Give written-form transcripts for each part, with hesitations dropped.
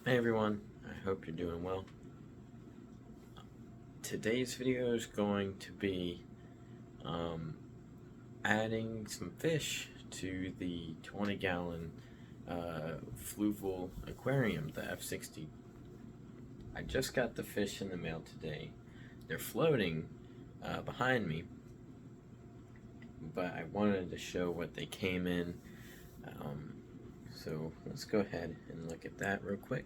Hey everyone, I hope you're doing well. Today's video is going to be adding some fish to the 20-gallon Fluval Aquarium, the F60. I just got the fish in the mail today. They're floating behind me, but I wanted to show what they came in. So let's go ahead and look at that real quick.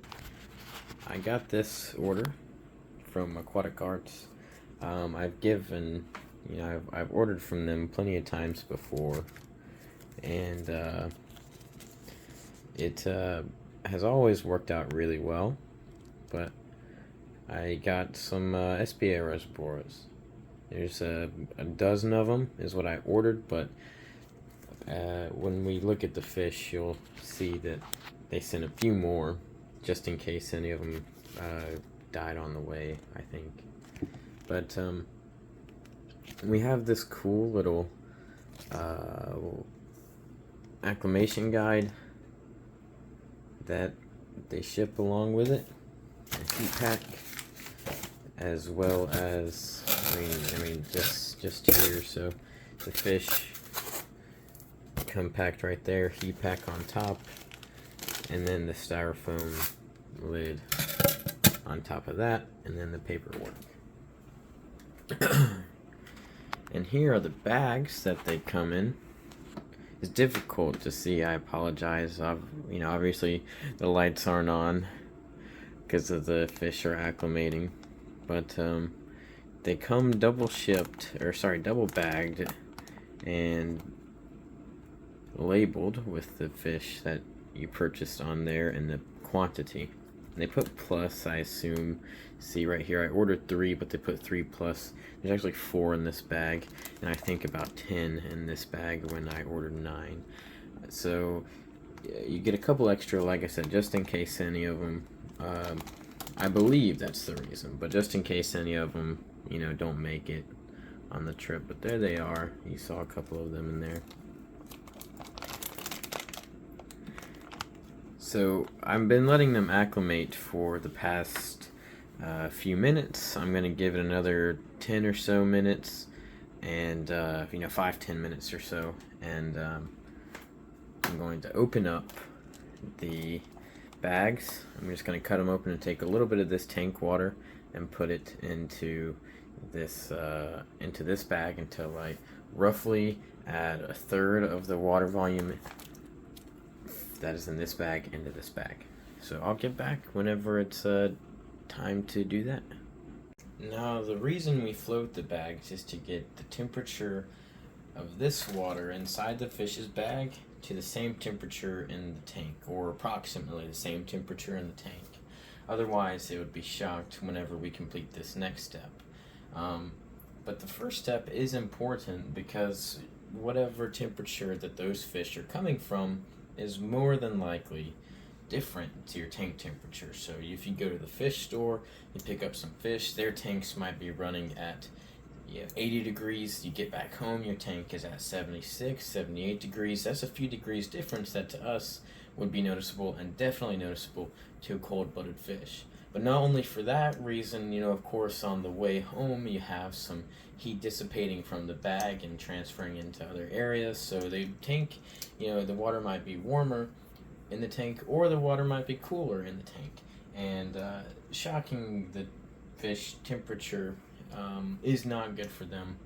I got this order from Aquatic Arts. I've ordered from them plenty of times before, and it has always worked out really well. But I got some SPA reservoirs. There's a dozen of them is what I ordered, but when we look at the fish, you'll see that they sent a few more, just in case any of them died on the way, I think. But we have this cool little acclimation guide that they ship along with it, a heat pack, as well as I mean just here. So the fish come packed right there, heat pack on top, and then the styrofoam lid on top of that, and then the paperwork. And here are the bags that they come in. It's difficult to see, I apologize. Obviously the lights aren't on because of the fish are acclimating, but they come double bagged and labeled with the fish that you purchased on there and the quantity. And they put plus, I assume. See right here, I ordered 3, but they put 3 plus. There's actually 4 in this bag, and I think about 10 in this bag when I ordered 9. So you get a couple extra, like I said, just in case any of them, I believe that's the reason, but just in case any of them, don't make it on the trip. But there they are. You saw a couple of them in there. So I've been letting them acclimate for the past few minutes. I'm going to give it another 10 or so minutes, and 5-10 minutes or so, and I'm going to open up the bags. I'm just going to cut them open and take a little bit of this tank water and put it into this bag until I roughly add a third of the water volume that is in this bag into this bag. So I'll get back whenever it's time to do that. Now the reason we float the bags is to get the temperature of this water inside the fish's bag to the same temperature in the tank, or approximately the same temperature in the tank. Otherwise it would be shocked whenever we complete this next step. But the first step is important because whatever temperature that those fish are coming from is more than likely different to your tank temperature. So if you go to the fish store, you pick up some fish, their tanks might be running at 80 degrees. You get back home, your tank is at 76, 78 degrees. That's a few degrees difference that to us would be noticeable, and definitely noticeable to a cold-blooded fish. But not only for that reason, of course, on the way home you have some heat dissipating from the bag and transferring into other areas. So the tank, the water might be warmer in the tank, or the water might be cooler in the tank. And shocking the fish temperature is not good for them.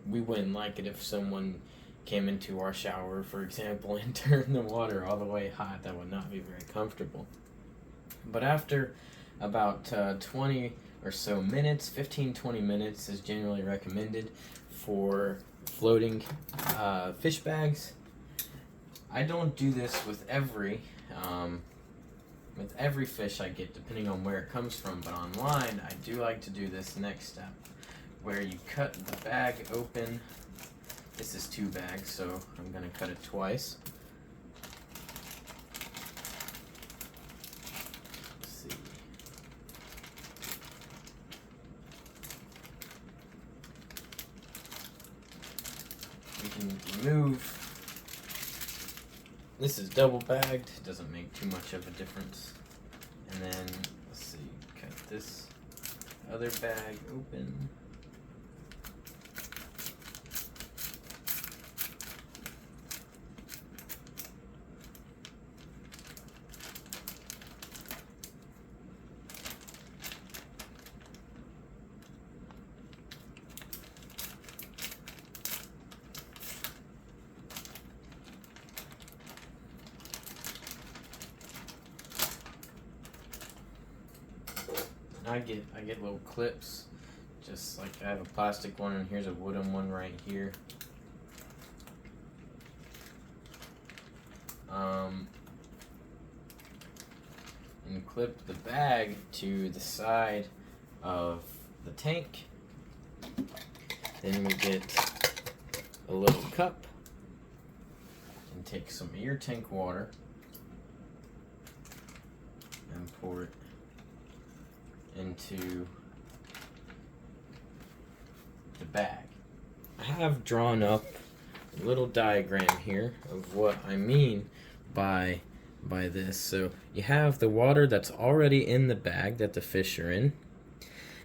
We wouldn't like it if someone came into our shower, for example, and turned the water all the way hot. That would not be very comfortable. But after about 20 or so minutes, 15-20 minutes is generally recommended for floating fish bags. I don't do this with every fish I get, depending on where it comes from, but online I do like to do this next step, where you cut the bag open. This is 2 bags, so I'm going to cut it twice. We can remove. This is double bagged, doesn't make too much of a difference. And then, let's see, cut this other bag open. I get little clips, just like I have a plastic one and here's a wooden one right here. And clip the bag to the side of the tank. Then we get a little cup and take some of your tank water and pour it into the bag. I have drawn up a little diagram here of what I mean by this. So you have the water that's already in the bag that the fish are in,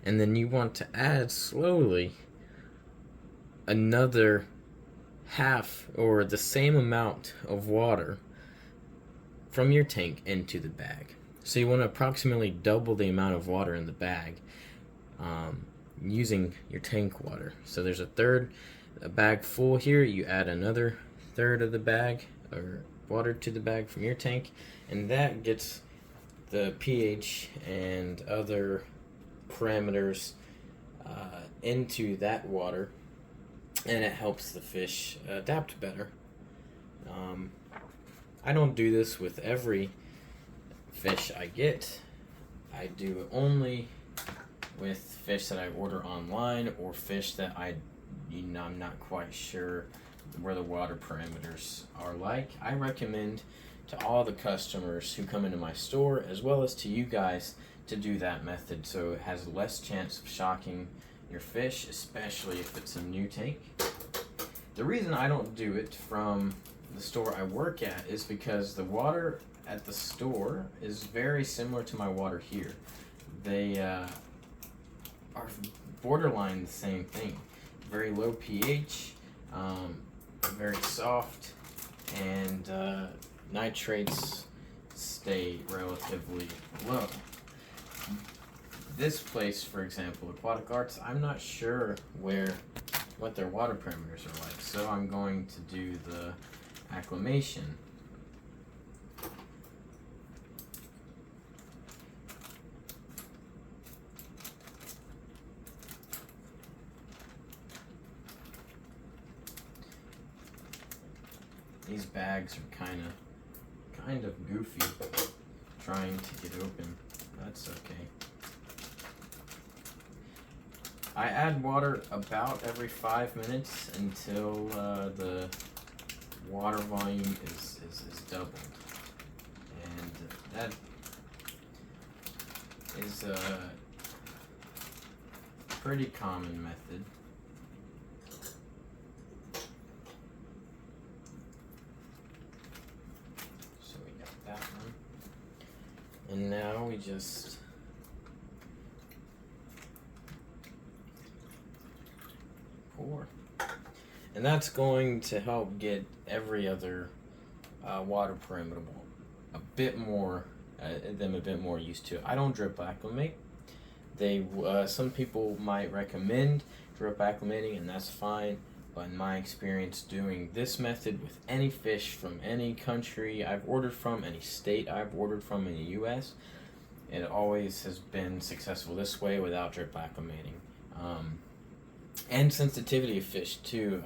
and then you want to add slowly another half or the same amount of water from your tank into the bag. So you want to approximately double the amount of water in the bag using your tank water. So there's a bag full here, you add another third of the bag or water to the bag from your tank, and that gets the pH and other parameters into that water, and it helps the fish adapt better. I don't do this with every fish I get. I do it only with fish that I order online or fish that I'm not quite sure where the water parameters are like. I recommend to all the customers who come into my store, as well as to you guys, to do that method so it has less chance of shocking your fish, especially if it's a new tank. The reason I don't do it from the store I work at is because the water at the store is very similar to my water here. They are borderline the same thing. Very low pH, very soft, and nitrates stay relatively low. This place, for example, Aquatic Arts, I'm not sure what their water parameters are like, so I'm going to do the acclimation. These bags are kind of goofy trying to get open. That's okay. I add water about every 5 minutes until the water volume is doubled. And that is a pretty common method. So we got that one. And now we just pour. And that's going to help get every other water parameter a bit more used to it. I don't drip acclimate. Some people might recommend drip acclimating, and that's fine. But in my experience doing this method with any fish from any country I've ordered from, any state I've ordered from in the U.S., it always has been successful this way without drip acclimating. And sensitivity of fish too.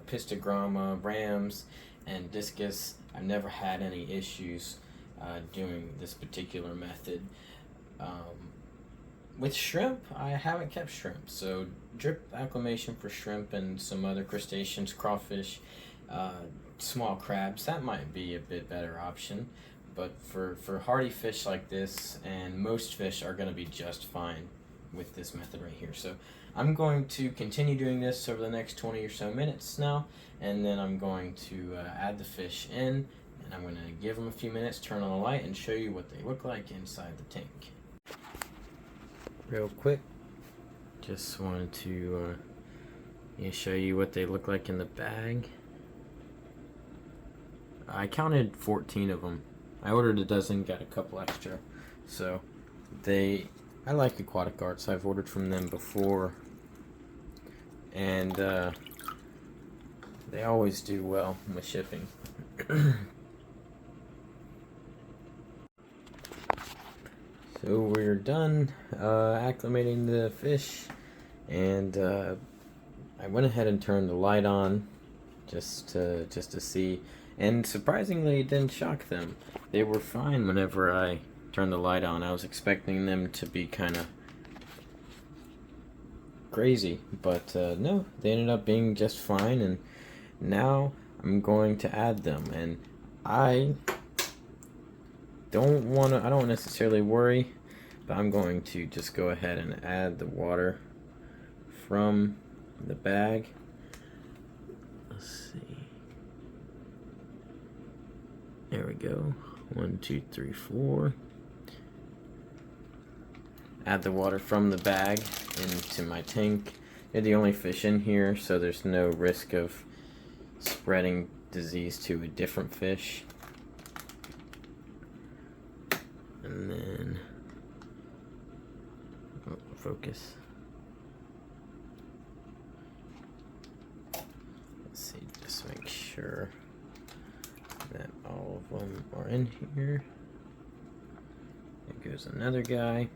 Pistogramma, rams, and discus, I've never had any issues doing this particular method. With shrimp, I haven't kept shrimp, so drip acclimation for shrimp and some other crustaceans, crawfish, small crabs, that might be a bit better option. But for hardy fish like this, and most fish are going to be just fine with this method right here. So I'm going to continue doing this over the next 20 or so minutes now, and then I'm going to add the fish in, and I'm going to give them a few minutes, turn on the light, and show you what they look like inside the tank. Real quick, just wanted to show you what they look like in the bag. I counted 14 of them. I ordered a dozen, got a couple extra. So I like Aquatic Arts. I've ordered from them before, and they always do well with shipping. So we're done acclimating the fish, and I went ahead and turned the light on just to see, and surprisingly it didn't shock them. They were fine whenever I turned the light on. I was expecting them to be kind of crazy, but no, they ended up being just fine, and now I'm going to add them. And I don't necessarily worry, but I'm going to just go ahead and add the water from the bag. Let's see. There we go. 1, 2, 3, 4. Add the water from the bag into my tank. They're the only fish in here, so there's no risk of spreading disease to a different fish. And then, focus. Let's see, just make sure that all of them are in here. There goes another guy.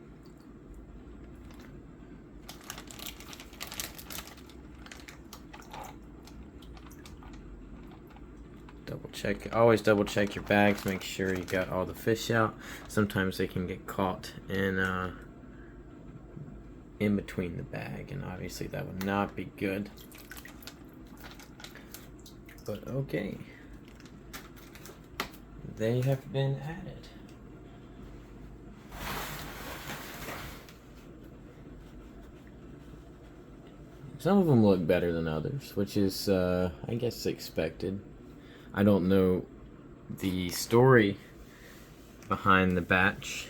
Always double check your bags, make sure you got all the fish out. Sometimes they can get caught in between the bag, and obviously that would not be good. But okay, they have been added. Some of them look better than others, which is I guess expected. I don't know the story behind the batch.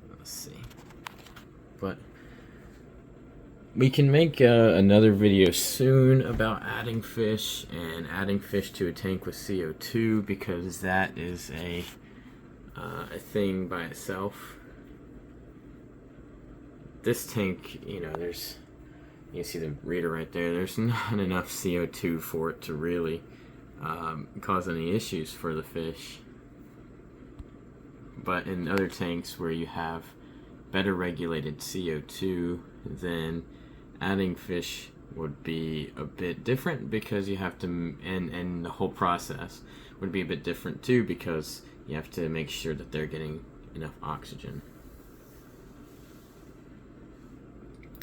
Let's see. But we can make another video soon about adding fish to a tank with CO2, because that is a thing by itself. This tank, you can see the reader right there. There's not enough CO2 for it to really cause any issues for the fish. But in other tanks where you have better regulated CO2, then adding fish would be a bit different, because you have to, and the whole process would be a bit different too, because you have to make sure that they're getting enough oxygen.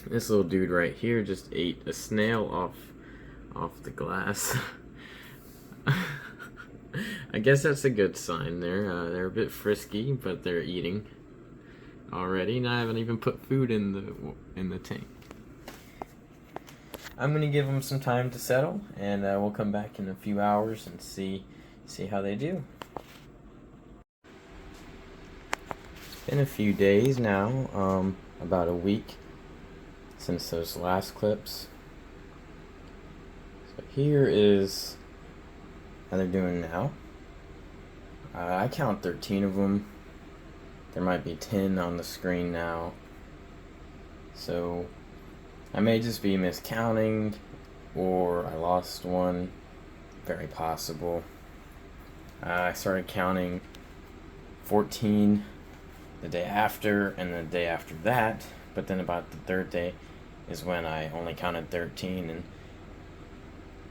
This little dude right here just ate a snail off the glass. I guess that's a good sign. They're a bit frisky, but they're eating already, and I haven't even put food in the tank. I'm gonna give them some time to settle, and we'll come back in a few hours and see how they do. It's been a few days now, about a week since those last clips. So here is how they're doing now. I count 13 of them. There might be 10 on the screen now. So I may just be miscounting, or I lost one. Very possible. I started counting 14 the day after, and the day after that, but then about the third day is when I only counted 13, and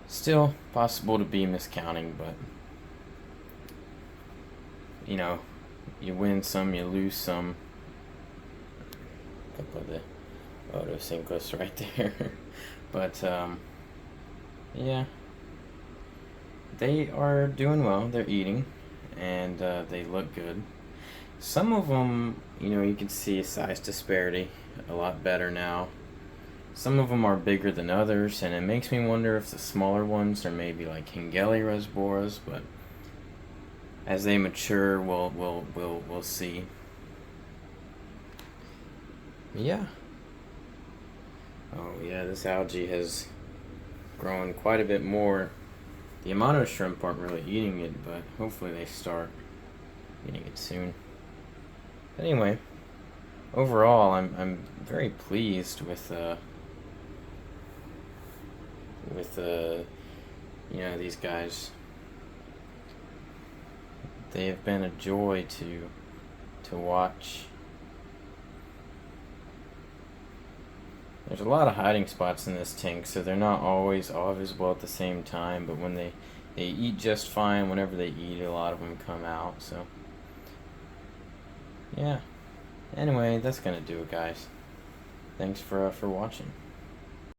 still possible to be miscounting, but you win some, you lose some. A couple of the Otocinclus right there. But yeah, they are doing well. They're eating, and they look good. Some of them, you can see a size disparity a lot better now. Some of them are bigger than others, and it makes me wonder if the smaller ones are maybe like Hengeli resboras, but as they mature, we'll see. Yeah. Oh yeah, this algae has grown quite a bit more. The amount of shrimp aren't really eating it, but hopefully they start eating it soon. But anyway, overall, I'm very pleased with you know, these guys. They have been a joy to watch. There's a lot of hiding spots in this tank, so they're not always all visible at the same time, but when they eat just fine. Whenever they eat, a lot of them come out, so yeah. Anyway, that's gonna do it, guys. Thanks for watching.